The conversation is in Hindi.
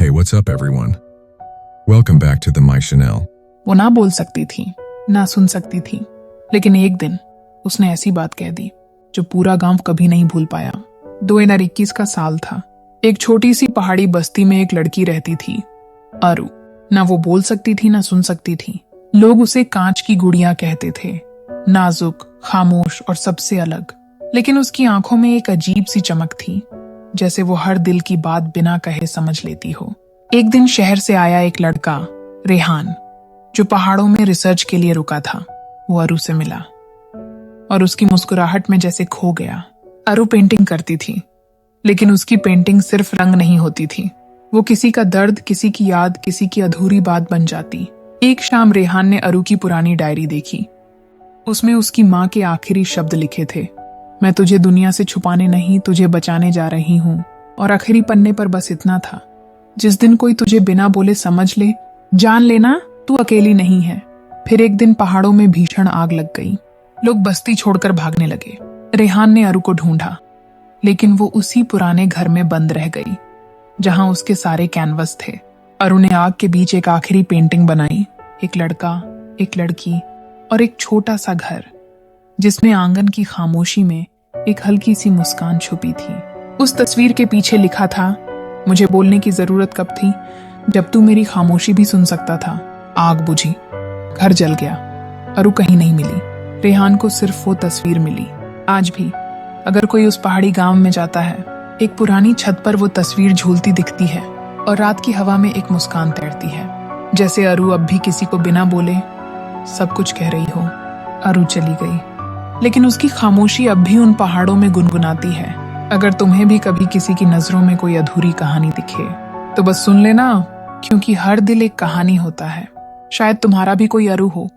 Hey, what's up, everyone? Welcome back to the My Chanel. वो ना बोल सकती थी, ना सुन सकती थी, लेकिन एक दिन उसने ऐसी बात कह दी जो पूरा गांव कभी नहीं भूल पाया। 2021 का साल था। एक छोटी सी पहाड़ी बस्ती में एक लड़की रहती थी, अरु। ना वो बोल सकती थी ना सुन सकती थी। लोग उसे कांच की गुड़िया कहते थे, नाजुक, खामोश और सबसे अलग। लेकिन उसकी आंखों में एक अजीब सी चमक थी, जैसे वो हर दिल की बात बिना कहे समझ लेती हो। एक दिन शहर से आया एक लड़का, रेहान, जो पहाड़ों में रिसर्च के लिए रुका था। वो अरु से मिला और उसकी मुस्कुराहट में जैसे खो गया। अरु पेंटिंग करती थी, लेकिन उसकी पेंटिंग सिर्फ रंग नहीं होती थी। वो किसी का दर्द, किसी की याद, किसी की अधूरी बात बन जाती। एक शाम रेहान ने अरु की पुरानी डायरी देखी। उसमें उसकी माँ के आखिरी शब्द लिखे थे, मैं तुझे दुनिया से छुपाने नहीं, तुझे बचाने जा रही हूँ। और आखिरी पन्ने पर बस इतना था, जिस दिन कोई तुझे बिना बोले समझ ले, जान लेना तू अकेली नहीं है। फिर एक दिन पहाड़ों में भीषण आग लग गई। लोग बस्ती छोड़कर भागने लगे। रेहान ने अरु को ढूंढा, लेकिन वो उसी पुराने घर में बंद रह गई, जहां उसके सारे कैनवस थे। अरु ने आग के बीच एक आखिरी पेंटिंग बनाई, एक लड़का, एक लड़की और एक छोटा सा घर, जिसमें आंगन की खामोशी में एक हल्की सी मुस्कान छुपी थी। उस तस्वीर के पीछे लिखा था, मुझे बोलने की जरूरत कब थी, जब तू मेरी खामोशी भी सुन सकता था। आग बुझी, घर जल गया, अरु कहीं नहीं मिली। रेहान को सिर्फ वो तस्वीर मिली। आज भी अगर कोई उस पहाड़ी गांव में जाता है, एक पुरानी छत पर वो तस्वीर झूलती दिखती है और रात की हवा में एक मुस्कान तैरती है, जैसे अरु अब भी किसी को बिना बोले सब कुछ कह रही हो। अरु चली गई, लेकिन उसकी खामोशी अब भी उन पहाड़ों में गुनगुनाती है। अगर तुम्हें भी कभी किसी की नजरों में कोई अधूरी कहानी दिखे, तो बस सुन लेना, क्योंकि हर दिल एक कहानी होता है। शायद तुम्हारा भी कोई अरु हो,